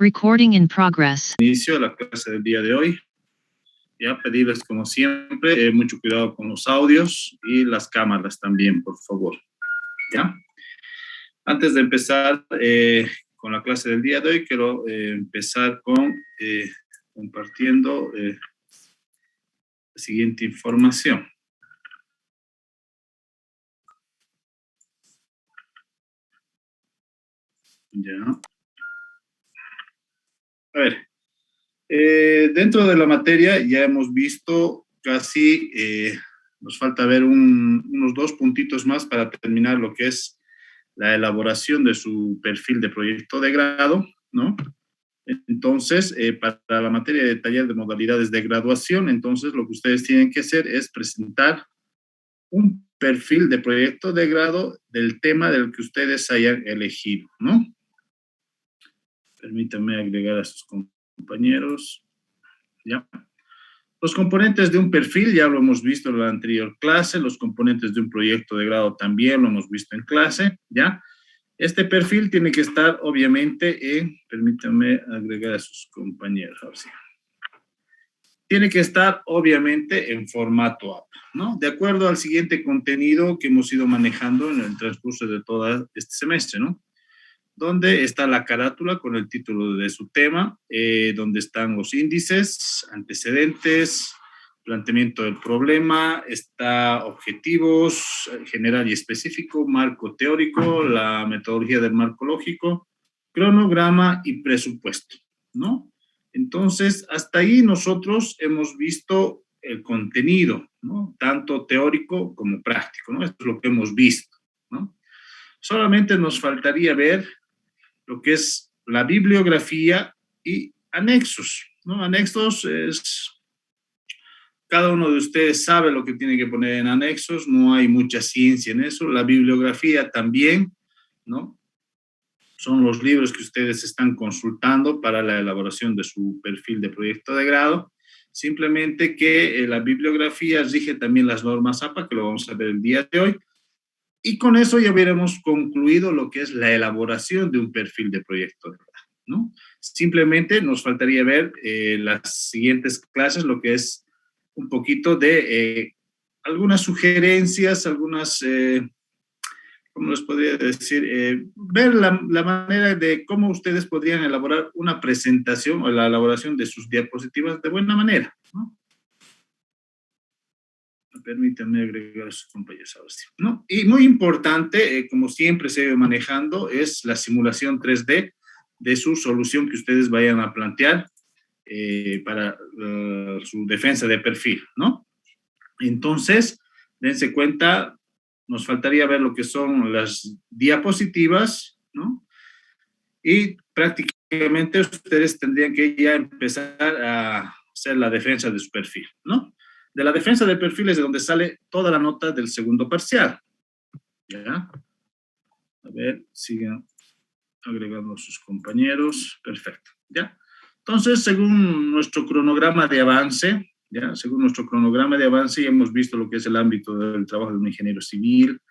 Recording in progress. Inicio de la clase del día de hoy. Ya pedirles, como siempre, mucho cuidado con los audios y las cámaras también, por favor. ¿Ya? Antes de empezar con la clase del día de hoy, quiero empezar con compartiendo la siguiente información. Ya. A ver, dentro de la materia ya hemos visto casi, nos falta ver unos 2 puntitos más para terminar lo que es la elaboración de su perfil de proyecto de grado, ¿no? Entonces, para la materia de taller de modalidades de graduación, entonces lo que ustedes tienen que hacer es presentar un perfil de proyecto de grado del tema del que ustedes hayan elegido, ¿no? Permítanme agregar a sus compañeros. ¿Ya? Los componentes de un perfil ya lo hemos visto en la anterior clase, los componentes de un proyecto de grado también lo hemos visto en clase, ¿ya? Este perfil tiene que estar obviamente permítanme agregar a sus compañeros, ahora sí. Tiene que estar obviamente en formato app, ¿no? De acuerdo al siguiente contenido que hemos ido manejando en el transcurso de todo este semestre, ¿no? Donde está la carátula con el título de su tema, donde están los índices, antecedentes, planteamiento del problema, está objetivos general y específico, marco teórico, la metodología del marco lógico, cronograma y presupuesto, ¿no? Entonces, hasta ahí nosotros hemos visto el contenido, ¿no? Tanto teórico como práctico, ¿no? Esto es lo que hemos visto, ¿no? Solamente nos faltaría ver lo que es la bibliografía y anexos, ¿no? Anexos es, cada uno de ustedes sabe lo que tiene que poner en anexos, no hay mucha ciencia en eso, la bibliografía también, ¿no? Son los libros que ustedes están consultando para la elaboración de su perfil de proyecto de grado, simplemente que la bibliografía rige también las normas APA, que lo vamos a ver el día de hoy, y con eso ya hubiéramos concluido lo que es la elaboración de un perfil de proyecto de grado, ¿no? Simplemente nos faltaría ver las siguientes clases, lo que es un poquito de algunas sugerencias, algunas, ¿cómo les podría decir? Ver la manera de cómo ustedes podrían elaborar una presentación o la elaboración de sus diapositivas de buena manera, ¿no? Permítanme agregar a sus compañeros ahora sí, ¿no? Y muy importante, como siempre se ve manejando, es la simulación 3D de su solución que ustedes vayan a plantear para su defensa de perfil, ¿no? Entonces, dense cuenta, nos faltaría ver lo que son las diapositivas, ¿no? Y prácticamente ustedes tendrían que ya empezar a hacer la defensa de su perfil, ¿no? De la defensa de perfil es de donde sale toda la nota del segundo parcial. ¿Ya? A ver, sigan agregando a sus compañeros. Perfecto. ¿Ya? Entonces, según nuestro cronograma de avance, ¿ya? Según nuestro cronograma de avance, ya hemos visto lo que es el ámbito del trabajo de un ingeniero civil,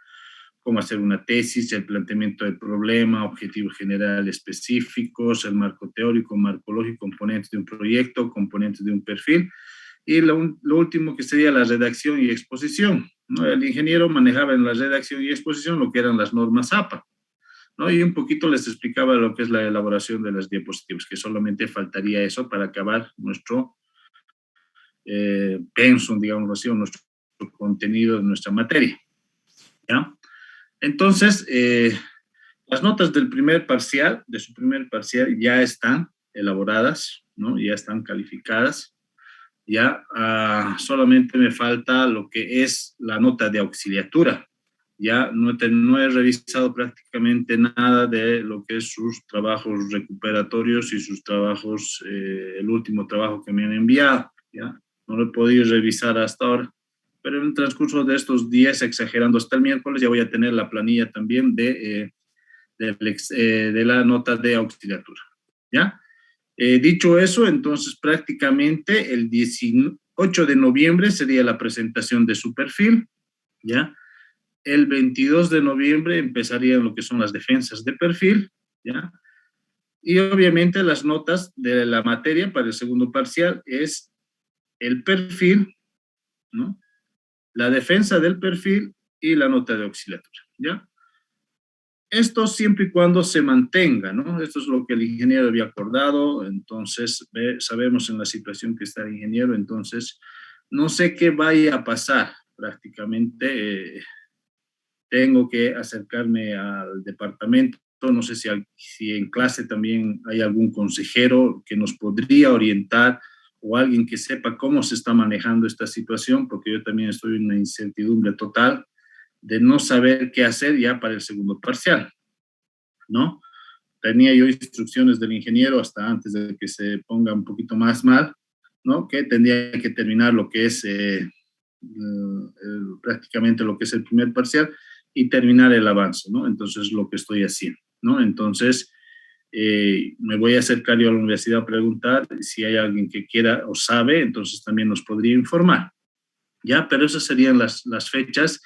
cómo hacer una tesis, el planteamiento del problema, objetivos generales específicos, el marco teórico, marco lógico, componentes de un proyecto, componentes de un perfil. Y lo último que sería la redacción y exposición, ¿no? El ingeniero manejaba en la redacción y exposición lo que eran las normas APA, ¿no? Y un poquito les explicaba lo que es la elaboración de las diapositivas, que solamente faltaría eso para acabar nuestro pensum, digamos así, o nuestro contenido de nuestra materia, ¿ya? Entonces, las notas del primer parcial, de su primer parcial, ya están elaboradas, ¿no? Ya están calificadas. Ya solamente me falta lo que es la nota de auxiliatura. Ya no he revisado prácticamente nada de lo que es sus trabajos recuperatorios y sus trabajos, el último trabajo que me han enviado. Ya no lo he podido revisar hasta ahora, pero en el transcurso de estos días, exagerando hasta el miércoles, ya voy a tener la planilla también de la nota de auxiliatura. ¿Ya? Dicho eso, entonces prácticamente el 18 de noviembre sería la presentación de su perfil, ¿ya? El 22 de noviembre empezarían lo que son las defensas de perfil, ¿ya? Y obviamente las notas de la materia para el segundo parcial es el perfil, ¿no? La defensa del perfil y la nota de auxiliatura, ¿ya? Esto siempre y cuando se mantenga, ¿no? Esto es lo que el ingeniero había acordado, entonces sabemos en la situación que está el ingeniero, entonces no sé qué vaya a pasar prácticamente. Tengo que acercarme al departamento, no sé si en clase también hay algún consejero que nos podría orientar o alguien que sepa cómo se está manejando esta situación, porque yo también estoy en una incertidumbre total de no saber qué hacer ya para el segundo parcial, ¿no? Tenía yo instrucciones del ingeniero hasta antes de que se ponga un poquito más mal, ¿no? Que tendría que terminar lo que es prácticamente lo que es el primer parcial y terminar el avance, ¿no? Entonces, lo que estoy haciendo, ¿no? Entonces, me voy a acercar yo a la universidad a preguntar si hay alguien que quiera o sabe, entonces también nos podría informar, ¿ya? Pero esas serían las fechas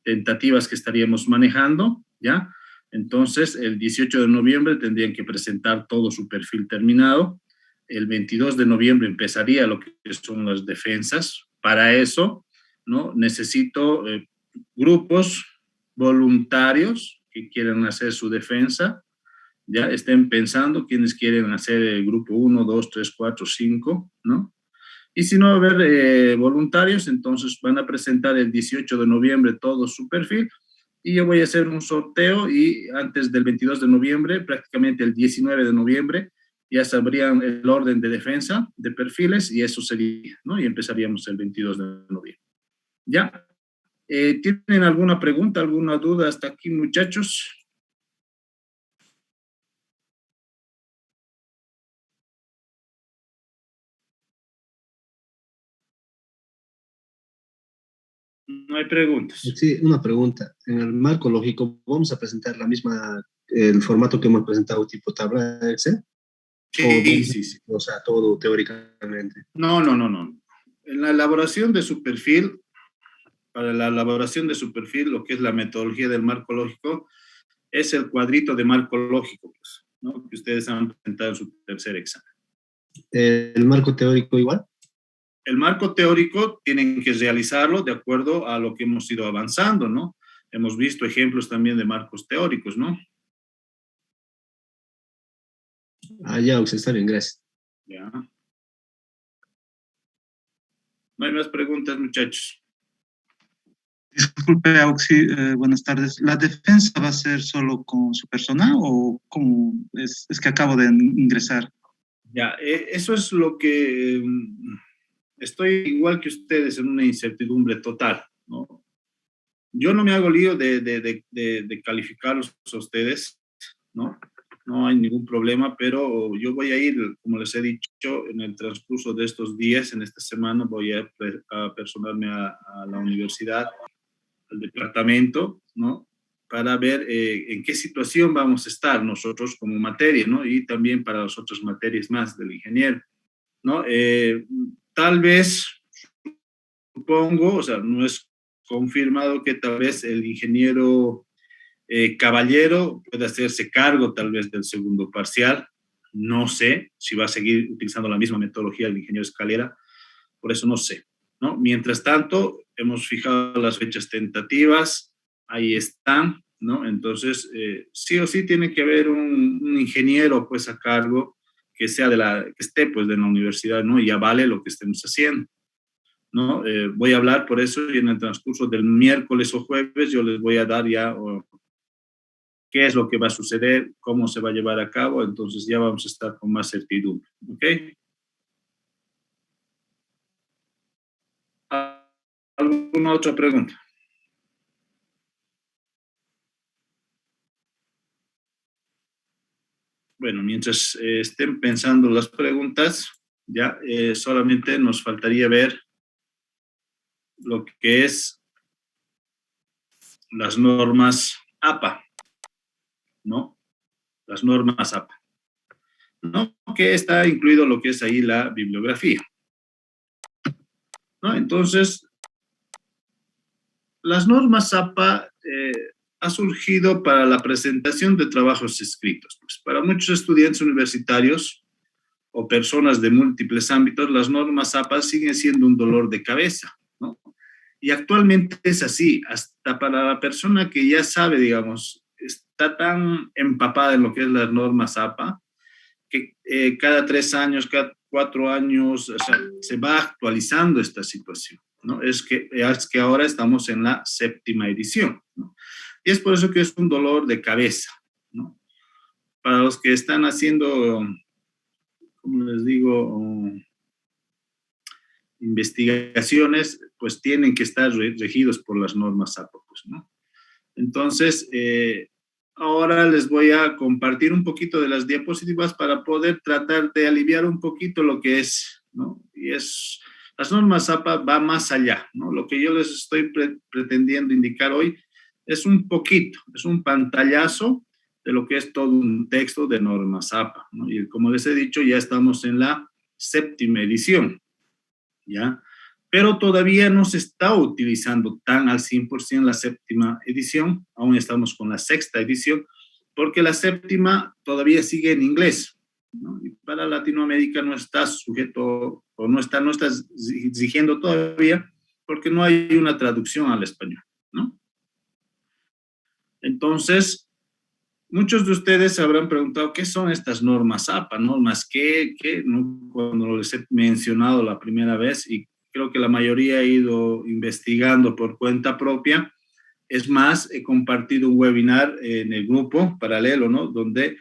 tentativas que estaríamos manejando, ¿ya? Entonces, el 18 de noviembre tendrían que presentar todo su perfil terminado. El 22 de noviembre empezaría lo que son las defensas. Para eso, ¿no? Necesito grupos voluntarios que quieran hacer su defensa, ya estén pensando quienes quieren hacer el grupo 1, 2, 3, 4, 5, ¿no? Y si no va a haber voluntarios, entonces van a presentar el 18 de noviembre todo su perfil y yo voy a hacer un sorteo y antes del 22 de noviembre, prácticamente el 19 de noviembre, ya sabrían el orden de defensa de perfiles y eso sería, ¿no? Y empezaríamos el 22 de noviembre. ¿Ya? ¿Tienen alguna pregunta, alguna duda hasta aquí, muchachos? No hay preguntas. Sí, una pregunta. En el marco lógico, ¿vamos a presentar el formato que hemos presentado tipo tabla de Excel? Sí, sí, sí. O sea, todo teóricamente. No, no, no, no. En la elaboración de su perfil, para la elaboración de su perfil, lo que es la metodología del marco lógico, es el cuadrito de marco lógico, pues, ¿no? Que ustedes han presentado en su tercer examen. ¿El marco teórico igual? El marco teórico tienen que realizarlo de acuerdo a lo que hemos ido avanzando, ¿no? Hemos visto ejemplos también de marcos teóricos, ¿no? Ah, ya, está bien, gracias. Ya. No hay más preguntas, muchachos. Disculpe, Auxi, buenas tardes. ¿La defensa va a ser solo con su persona o cómo es que acabo de ingresar? Ya, eso es lo que estoy igual que ustedes en una incertidumbre total, ¿no? Yo no me hago lío de calificarlos a ustedes, ¿no? No hay ningún problema, pero yo voy a ir, como les he dicho, en el transcurso de estos días, en esta semana, voy a personarme a la universidad, al departamento, ¿no? Para ver en qué situación vamos a estar nosotros como materia, ¿no? Y también para las otras materias más del ingeniero, ¿no? Tal vez, supongo, o sea, no es confirmado que tal vez el ingeniero Caballero puede hacerse cargo tal vez del segundo parcial. No sé si va a seguir utilizando la misma metodología del ingeniero Escalera, por eso no sé, ¿no? Mientras tanto, hemos fijado las fechas tentativas, ahí están, ¿no? Entonces, sí o sí tiene que haber un ingeniero pues a cargo que sea que esté pues de la universidad, ¿no? Y avale lo que estemos haciendo, ¿no? Voy a hablar por eso y en el transcurso del miércoles o jueves yo les voy a dar ya qué es lo que va a suceder, cómo se va a llevar a cabo, entonces ya vamos a estar con más certidumbre, ¿ok? ¿Alguna otra pregunta? Bueno, mientras estén pensando las preguntas, ya solamente nos faltaría ver lo que es las normas APA, ¿no? Las normas APA, ¿no? Que está incluido lo que es ahí la bibliografía, ¿no? Entonces, las normas APA ha surgido para la presentación de trabajos escritos. Pues para muchos estudiantes universitarios o personas de múltiples ámbitos, las normas APA siguen siendo un dolor de cabeza, ¿no? Y actualmente es así, hasta para la persona que ya sabe, digamos, está tan empapada en lo que es las normas APA, que cada 3 años, cada 4 años, o sea, se va actualizando esta situación, ¿no? Es que ahora estamos en la 7ª edición, ¿no? Y es por eso que es un dolor de cabeza, ¿no? Para los que están haciendo, como les digo, investigaciones, pues tienen que estar regidos por las normas APA, pues, ¿no? Entonces, ahora les voy a compartir un poquito de las diapositivas para poder tratar de aliviar un poquito lo que es, ¿no? Y es, las normas APA va más allá, ¿no? Lo que yo les estoy pretendiendo indicar hoy es un poquito, es un pantallazo de lo que es todo un texto de normas APA, ¿no? Y como les he dicho, ya estamos en la 7ª edición, ¿ya? Pero todavía no se está utilizando tan al 100% la 7ª edición, aún estamos con la 6ª edición, porque la 7ª todavía sigue en inglés, ¿no? Y para Latinoamérica no está sujeto, o no está exigiendo todavía, porque no hay una traducción al español, ¿no? Entonces, muchos de ustedes se habrán preguntado, ¿qué son estas normas APA? ¿Normas qué? ¿No? Cuando les he mencionado la primera vez, y creo que la mayoría ha ido investigando por cuenta propia. Es más, he compartido un webinar en el grupo paralelo, ¿no? Donde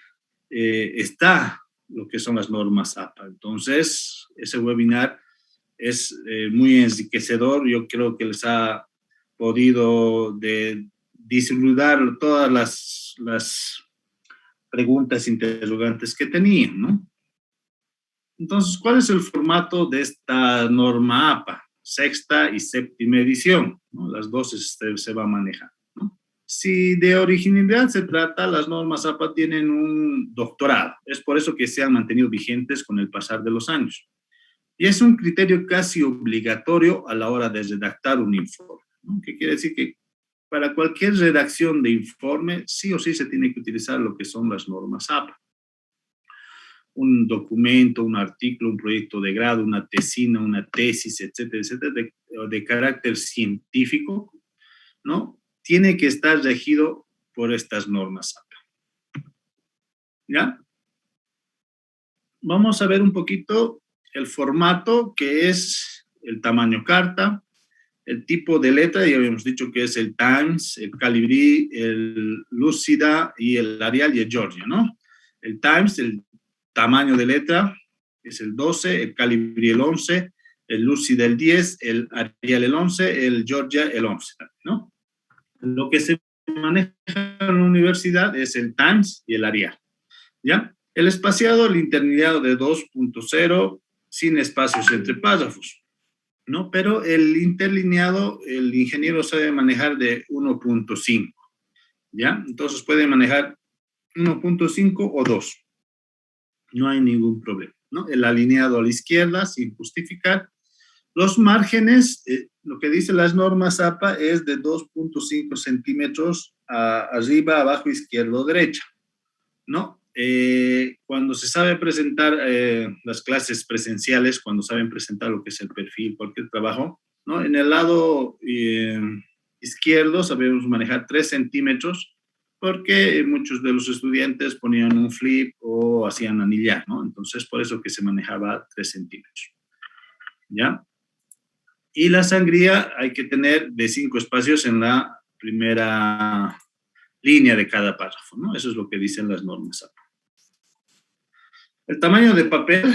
está lo que son las normas APA. Entonces, ese webinar es muy enriquecedor. Yo creo que les ha podido disipar todas las preguntas, interrogantes que tenían, ¿no? Entonces, ¿cuál es el formato de esta norma APA? 6ª y 7ª edición, ¿no? Las dos se va a manejar, ¿no? Si de originalidad se trata, las normas APA tienen un doctorado. Es por eso que se han mantenido vigentes con el pasar de los años. Y es un criterio casi obligatorio a la hora de redactar un informe, ¿no? ¿Qué quiere decir? Que para cualquier redacción de informe, sí o sí se tiene que utilizar lo que son las normas APA. Un documento, un artículo, un proyecto de grado, una tesina, una tesis, etcétera, etcétera, de carácter científico, ¿no? Tiene que estar regido por estas normas APA. ¿Ya? Vamos a ver un poquito el formato, que es el tamaño carta, el tipo de letra, ya habíamos dicho que es el Times, el Calibri, el Lucida y el Arial y el Georgia, ¿no? El Times, el tamaño de letra es el 12, el Calibri el 11, el Lucida el 10, el Arial el 11, el Georgia el 11, ¿no? Lo que se maneja en la universidad es el Times y el Arial, ¿ya? El espaciado, el interlineado de 2.0, sin espacios entre párrafos, ¿no? Pero el interlineado, el ingeniero sabe manejar de 1.5, ¿ya? Entonces puede manejar 1.5 o 2. No hay ningún problema, ¿no? El alineado a la izquierda, sin justificar. Los márgenes, lo que dicen las normas APA es de 2.5 centímetros arriba, abajo, izquierdo, derecha, ¿no? Cuando se sabe presentar las clases presenciales, cuando saben presentar lo que es el perfil, cualquier trabajo, ¿no? En el lado izquierdo sabemos manejar 3 centímetros, porque muchos de los estudiantes ponían un flip o hacían anillar, ¿no? Entonces, por eso que se manejaba 3 centímetros, ¿ya? Y la sangría hay que tener de 5 espacios en la primera línea de cada párrafo, ¿no? Eso es lo que dicen las normas APA. El tamaño de papel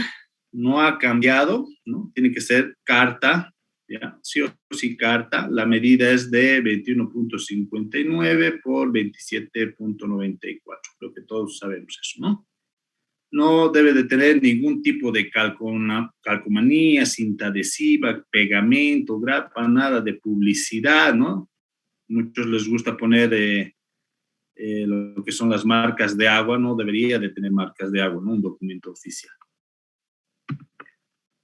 no ha cambiado, ¿no? Tiene que ser carta, ¿ya? Sí o sí carta. La medida es de 21.59 por 27.94. Creo que todos sabemos eso, ¿no? No debe de tener ningún tipo de calcomanía, cinta adhesiva, pegamento, grapa, nada de publicidad, ¿no? Muchos les gusta poner lo que son las marcas de agua. No debería de tener marcas de agua, ¿no? Un documento oficial,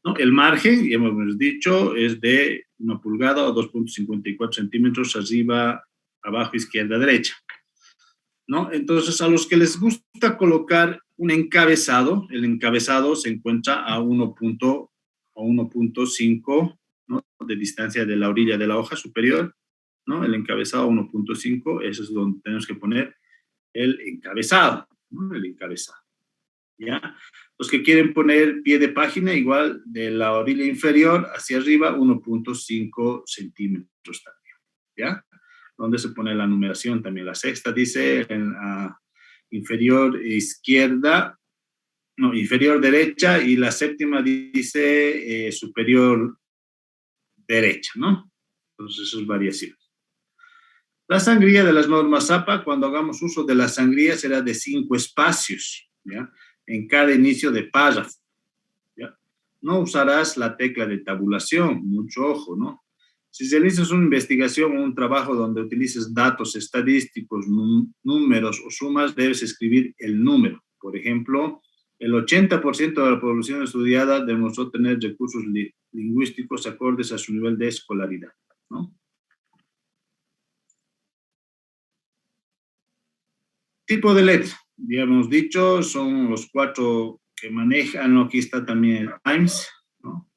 ¿no? El margen, ya hemos dicho, es de 1 pulgada o 2.54 centímetros arriba, abajo, izquierda, derecha, ¿no? Entonces, a los que les gusta colocar un encabezado, el encabezado se encuentra a 1.5, ¿no? De distancia de la orilla de la hoja superior, ¿no? El encabezado 1.5, eso es donde tenemos que poner el encabezado, ¿no? El encabezado, ¿ya? Los que quieren poner pie de página, igual de la orilla inferior hacia arriba, 1.5 centímetros también, ¿ya? Donde se pone la numeración también. La sexta dice en inferior izquierda, no, inferior derecha, y la séptima dice superior derecha, ¿no? Entonces, eso es variación. La sangría de las normas APA, cuando hagamos uso de la sangría, será de 5 espacios, ¿ya? En cada inicio de párrafo, ¿ya? No usarás la tecla de tabulación, mucho ojo, ¿no? Si realizas una investigación o un trabajo donde utilices datos estadísticos, números o sumas, debes escribir el número. Por ejemplo, el 80% de la población estudiada demostró tener recursos lingüísticos acordes a su nivel de escolaridad, ¿no? Tipo de letra, ya hemos dicho, son los 4 que manejan, ¿no? Aquí está también el Times, ¿no?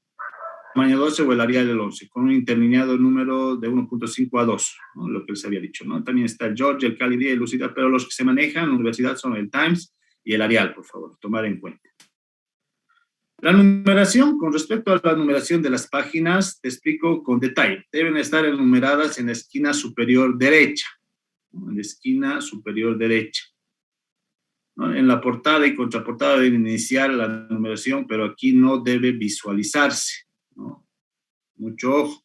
Tamaño 12 o el Arial del 11, con un interlineado número de 1.5 a 2, ¿no? Lo que les había dicho, ¿no? También está el George, el Calibri y el Lucida, pero los que se manejan en la universidad son el Times y el Arial, por favor, tomar en cuenta. La numeración, con respecto a la numeración de las páginas, te explico con detalle. Deben estar enumeradas en la esquina superior derecha, ¿no? En la esquina superior derecha, ¿no? En la portada y contraportada deben iniciar la numeración, pero aquí no debe visualizarse, ¿no? Mucho ojo.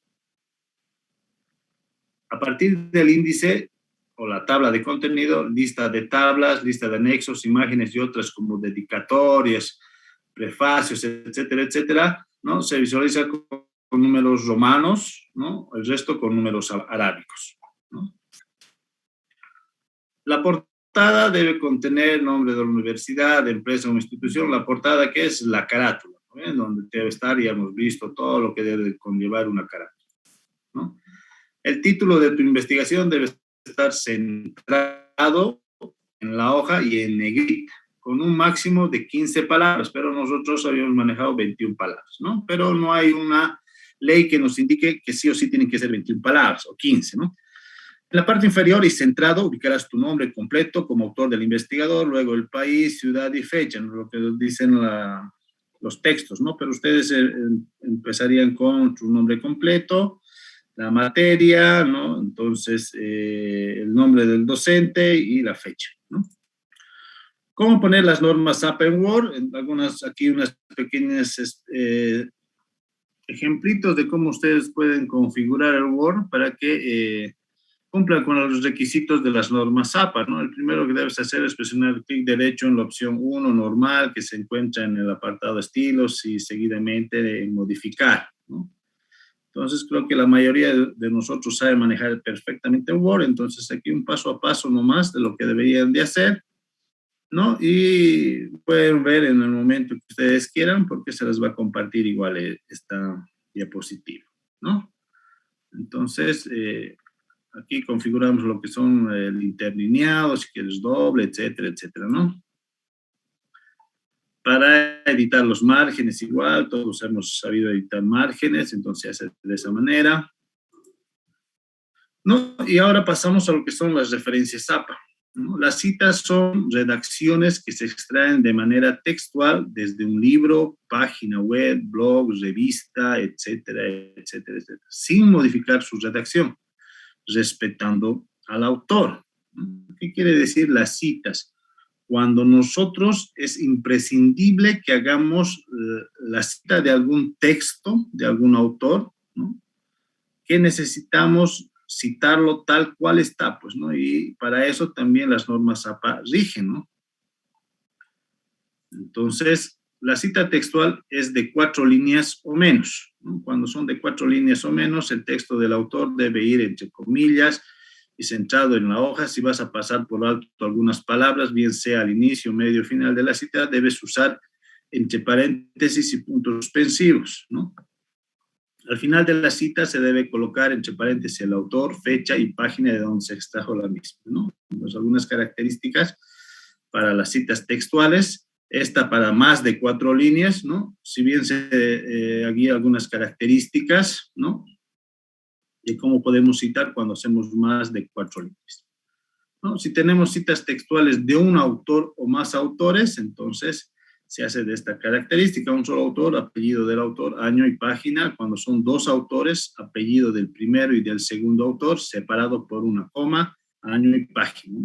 A partir del índice o la tabla de contenido, lista de tablas, lista de anexos, imágenes y otras como dedicatorias, prefacios, etcétera, etcétera, ¿no? Se visualiza con números romanos, ¿no? El resto con números arábicos, ¿no? La portada debe contener nombre de la universidad, de empresa o institución. La portada, que es la carátula, ¿no? Donde debe estar, ya hemos visto todo lo que debe conllevar una carátula, ¿no? El título de tu investigación debe estar centrado en la hoja y en negrita, con un máximo de 15 palabras, pero nosotros habíamos manejado 21 palabras, ¿no? Pero no hay una ley que nos indique que sí o sí tienen que ser 21 palabras o 15, ¿no? En la parte inferior y centrado ubicarás tu nombre completo como autor del investigador, luego el país, ciudad y fecha, ¿no? Lo que dicen los textos, ¿no? Pero ustedes empezarían con su nombre completo, la materia, ¿no? Entonces, el nombre del docente y la fecha, ¿no? ¿Cómo poner las normas APA en Word? Aquí unas pequeñas ejemplitos de cómo ustedes pueden configurar el Word para que cumplan con los requisitos de las normas APA, ¿no? El primero que debes hacer es presionar clic derecho en la opción 1 normal, que se encuentra en el apartado estilos, y seguidamente en modificar, ¿no? Entonces, creo que la mayoría de nosotros sabe manejar perfectamente Word, entonces aquí un paso a paso nomás de lo que deberían de hacer, ¿no? Y pueden ver en el momento que ustedes quieran, porque se les va a compartir igual esta diapositiva, ¿no? Entonces, aquí configuramos lo que son el interlineado, si quieres doble, etcétera, etcétera, ¿no? Para editar los márgenes igual, todos hemos sabido editar márgenes, entonces se hace de esa manera, ¿no? Y ahora pasamos a lo que son las referencias APA, ¿no? Las citas son redacciones que se extraen de manera textual desde un libro, página web, blog, revista, etcétera, etcétera, etcétera, sin modificar su redacción, respetando al autor. ¿Qué quiere decir las citas? Cuando nosotros es imprescindible que hagamos la cita de algún texto, de algún autor, ¿no? Que necesitamos citarlo tal cual está, pues, ¿no? Y para eso también las normas APA rigen, ¿no? Entonces, la cita textual es de 4 líneas o menos, ¿no? Cuando son de 4 líneas o menos, el texto del autor debe ir entre comillas y centrado en la hoja. Si vas a pasar por alto algunas palabras, bien sea al inicio, medio o final de la cita, debes usar entre paréntesis y puntos suspensivos, ¿no? Al final de la cita se debe colocar entre paréntesis el autor, fecha y página de donde se extrajo la misma, ¿no? Entonces, algunas características para las citas textuales. Esta para más de 4 líneas, ¿no? Si bien aquí algunas características, ¿no? De cómo podemos citar cuando hacemos más de 4 líneas, ¿no? Si tenemos citas textuales de un autor o más autores, entonces se hace de esta característica: un solo autor, apellido del autor, año y página. Cuando son 2 autores, apellido del primero y del segundo autor, separado por una coma, año y página.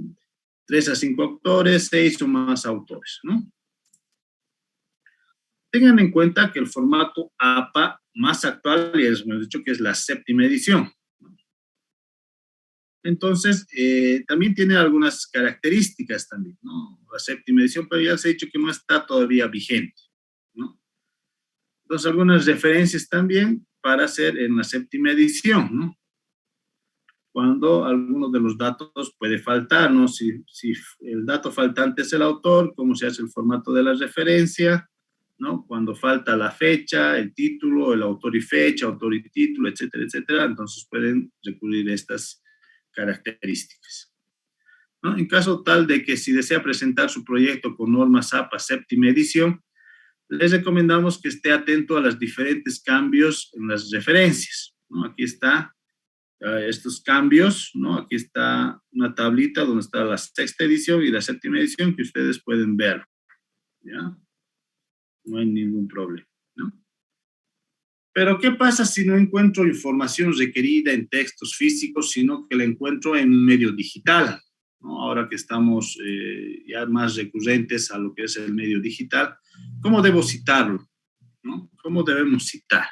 3 a 5 autores, 6 o más autores, ¿no? Tengan en cuenta que el formato APA más actual, ya les hemos dicho que es la 7ª edición. Entonces, también tiene algunas características también, ¿no? La 7ª edición, pero ya se ha dicho que no está todavía vigente, ¿no? Entonces, algunas referencias también para hacer en la 7ª edición, ¿no? Cuando alguno de los datos puede faltar, ¿no? Si el dato faltante es el autor, ¿cómo se hace el formato de la referencia? ¿No? Cuando falta la fecha, el título, el autor y fecha, autor y título, etcétera, etcétera, entonces pueden recurrir a estas características, ¿no? En caso tal de que si desea presentar su proyecto con normas APA 7ª edición, les recomendamos que esté atento a los diferentes cambios en las referencias, ¿no? Aquí está estos cambios, ¿no? Aquí está una tablita donde está la 6ª edición y la 7ª edición que ustedes pueden ver, ¿ya? No hay ningún problema, ¿no? Pero, ¿qué pasa si no encuentro información requerida en textos físicos, sino que la encuentro en un medio digital, ¿no? Ahora que estamos ya más recurrentes a lo que es el medio digital, ¿cómo debo citarlo, ¿no? ¿Cómo debemos citar?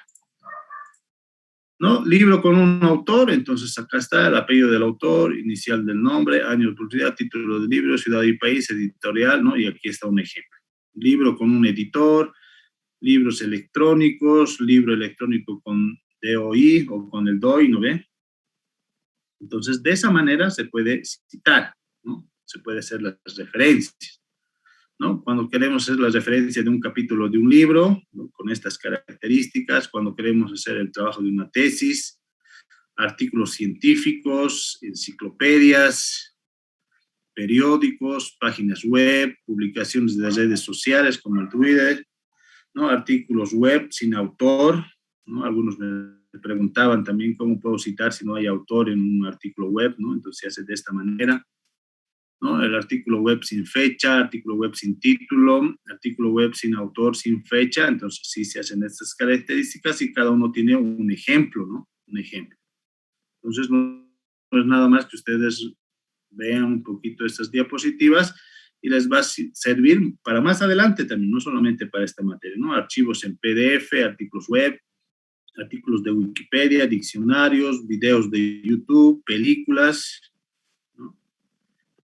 ¿No? Libro con un autor, entonces acá está el apellido del autor, inicial del nombre, año de publicidad, título del libro, ciudad y país, editorial, ¿no? Y aquí está un ejemplo. Libro con un editor, libros electrónicos, libro electrónico con DOI o con el DOI, ¿no ve? Entonces, de esa manera se puede citar, ¿no? Se puede hacer las referencias, ¿no? Cuando queremos hacer la referencia de un capítulo de un libro, ¿no? Con estas características, cuando queremos hacer el trabajo de una tesis, artículos científicos, enciclopedias, periódicos, páginas web, publicaciones de las redes sociales como el Twitter, ¿no? Artículos web sin autor, ¿no? Algunos me preguntaban también cómo puedo citar si no hay autor en un artículo web, ¿no? Entonces se hace de esta manera, ¿no? El artículo web sin fecha, artículo web sin título, artículo web sin autor, sin fecha. Entonces sí se hacen estas características y cada uno tiene un ejemplo, ¿no? Un ejemplo. Entonces no es nada más que ustedes vean un poquito estas diapositivas y les va a servir para más adelante también, no solamente para esta materia, ¿no? Archivos en PDF, artículos web, artículos de Wikipedia, diccionarios, videos de YouTube, películas, ¿no?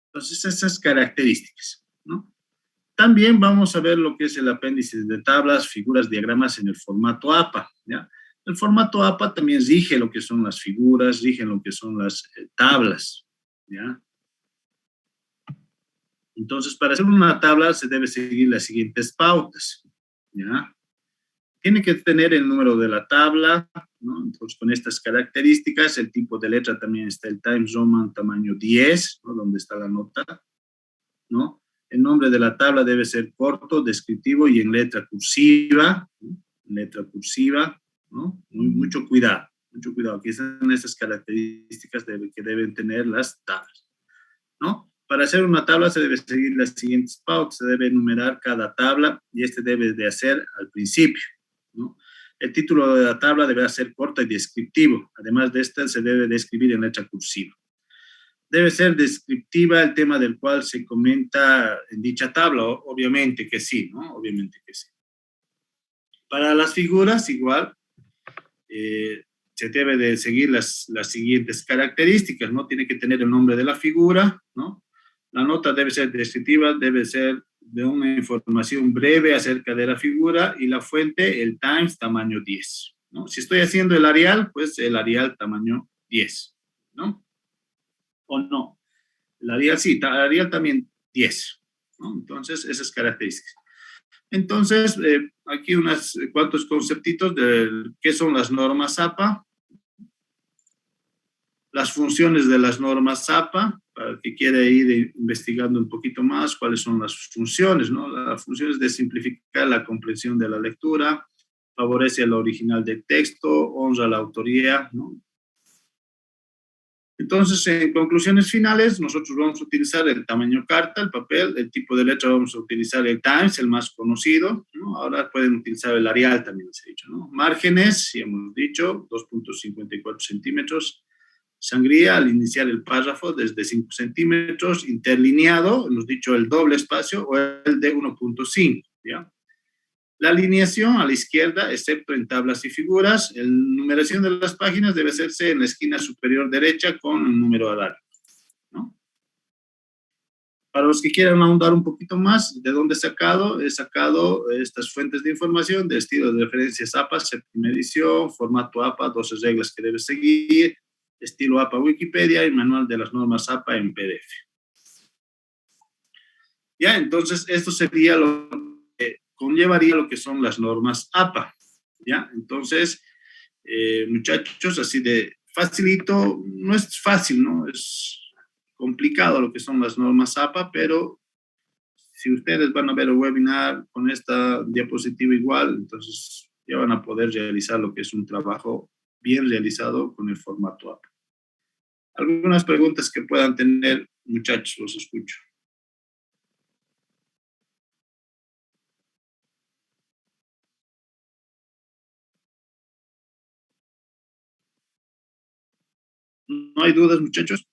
Entonces, esas características, ¿no? También vamos a ver lo que es el apéndice de tablas, figuras, diagramas en el formato APA, ¿ya? El formato APA también rige lo que son las figuras, rige lo que son las tablas, ¿ya? Entonces, para hacer una tabla se debe seguir las siguientes pautas, ¿ya? Tiene que tener el número de la tabla, ¿no? Entonces, con estas características, el tipo de letra también está el Times Roman tamaño 10, ¿no? Donde está la nota, ¿no? El nombre de la tabla debe ser corto, descriptivo y en letra cursiva, ¿no? Letra cursiva, ¿no? Mucho cuidado, mucho cuidado. Aquí están estas características que deben tener las tablas, ¿no? Para hacer una tabla se debe seguir las siguientes pautas, se debe enumerar cada tabla y este debe de hacer al principio, ¿no? El título de la tabla debe ser corto y descriptivo. Además de este, se debe de escribir en letra cursiva. Debe ser descriptiva el tema del cual se comenta en dicha tabla, obviamente que sí, ¿no? Obviamente que sí. Para las figuras, igual, se debe de seguir las siguientes características, ¿no? Tiene que tener el nombre de la figura, ¿no? La nota debe ser descriptiva, debe ser de una información breve acerca de la figura y la fuente, el Times, tamaño 10, ¿no? Si estoy haciendo el Arial, pues el Arial tamaño 10, ¿no? O no. El Arial sí, el Arial también 10, ¿no? Entonces, esas características. Entonces, aquí unos cuantos conceptitos de qué son las normas APA, las funciones de las normas APA, para el que quiera ir investigando un poquito más cuáles son las funciones, ¿no? La función es de simplificar la comprensión de la lectura, favorece el original del texto, honra la autoría, ¿no? Entonces, en conclusiones finales, nosotros vamos a utilizar el tamaño carta, el papel, el tipo de letra vamos a utilizar el Times, el más conocido, ¿no? Ahora pueden utilizar el Arial, también les he dicho, ¿no? Márgenes, si hemos dicho, 2.54 centímetros. Sangría, al iniciar el párrafo, desde 5 centímetros. Interlineado, hemos dicho el doble espacio o el de 1.5, ¿ya? La alineación a la izquierda, excepto en tablas y figuras. La numeración de las páginas debe hacerse en la esquina superior derecha con un número arábigo, ¿no? Para los que quieran ahondar un poquito más, ¿de dónde he sacado estas fuentes de información de estilo de referencias APA, séptima edición, formato APA, 12 reglas que debes seguir, estilo APA Wikipedia y manual de las normas APA en PDF. Ya, entonces esto sería lo que conllevaría lo que son las normas APA. Ya, entonces, muchachos, así de facilito, no es fácil, ¿no? Es complicado lo que son las normas APA, pero si ustedes van a ver el webinar con esta diapositiva igual, entonces ya van a poder realizar lo que es un trabajo bien realizado con el formato APA. Algunas preguntas que puedan tener, muchachos, los escucho. ¿No hay dudas, muchachos?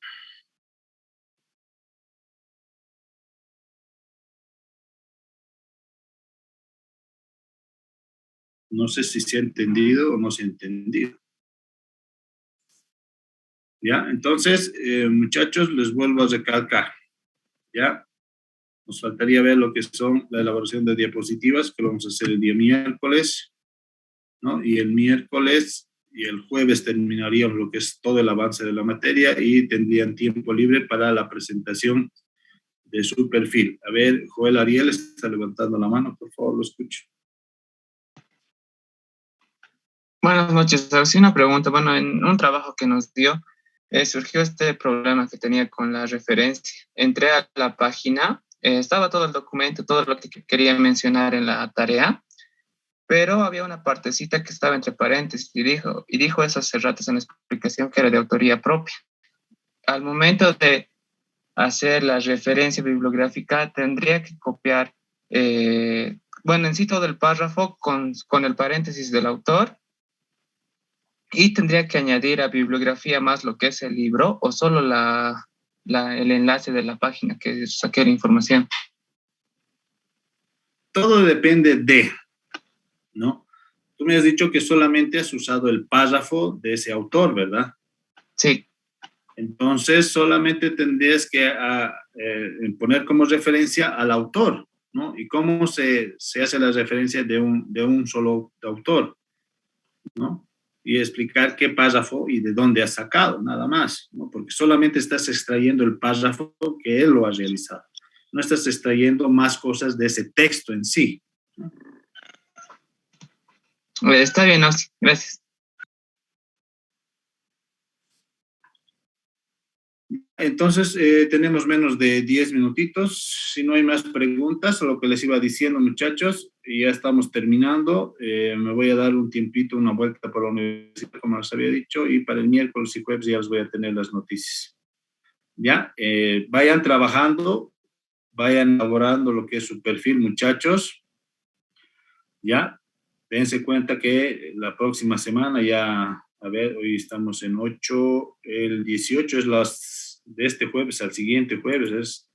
No sé si se ha entendido o no se ha entendido. ¿Ya? Entonces, muchachos, les vuelvo a recalcar. ¿Ya? Nos faltaría ver lo que son la elaboración de diapositivas, que lo vamos a hacer el día miércoles, ¿no? Y el miércoles y el jueves terminaríamos lo que es todo el avance de la materia y tendrían tiempo libre para la presentación de su perfil. A ver, Joel Ariel está levantando la mano, por favor, lo escucho. Buenas noches. Hace una pregunta. Bueno, en un trabajo que nos dio, surgió este problema que tenía con la referencia. Entré a la página, estaba todo el documento, todo lo que quería mencionar en la tarea, pero había una partecita que estaba entre paréntesis y dijo eso hace ratos en la explicación que era de autoría propia. Al momento de hacer la referencia bibliográfica, tendría que copiar, bueno, en sí todo el párrafo con el paréntesis del autor. Y tendría que añadir a bibliografía más lo que es el libro o solo el enlace de la página que saqué la información. Todo depende de, ¿no? Tú me has dicho que solamente has usado el párrafo de ese autor, ¿verdad? Sí. Entonces, solamente tendrías que poner como referencia al autor, ¿no? Y cómo se hace la referencia de un solo autor, ¿no? Y explicar qué párrafo y de dónde has sacado, nada más, ¿no? Porque solamente estás extrayendo el párrafo que él lo ha realizado. No estás extrayendo más cosas de ese texto en sí, ¿no? Está bien, Osi. Gracias. Entonces, tenemos menos de 10 minutitos. Si no hay más preguntas, o lo que les iba diciendo, muchachos, ya estamos terminando. Me voy a dar un tiempito, una vuelta por la universidad, como les había dicho, y para el miércoles y jueves ya les voy a tener las noticias. ¿Ya? Vayan trabajando, vayan elaborando lo que es su perfil, muchachos. ¿Ya? Dense cuenta que la próxima semana ya, a ver, hoy estamos en 8, el 18 es de este jueves al siguiente jueves, es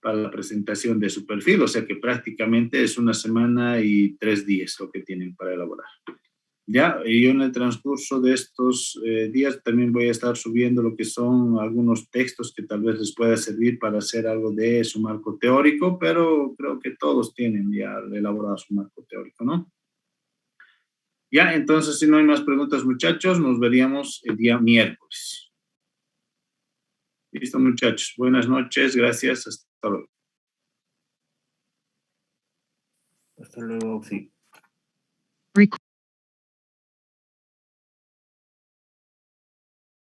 para la presentación de su perfil, o sea que prácticamente es una semana y 3 días lo que tienen para elaborar. Ya, y yo en el transcurso de estos días también voy a estar subiendo lo que son algunos textos que tal vez les pueda servir para hacer algo de su marco teórico, pero creo que todos tienen ya elaborado su marco teórico, ¿no? Ya, entonces, si no hay más preguntas, muchachos, nos veríamos el día miércoles. Listo, muchachos. Buenas noches, gracias, hasta luego. Hasta luego, sí.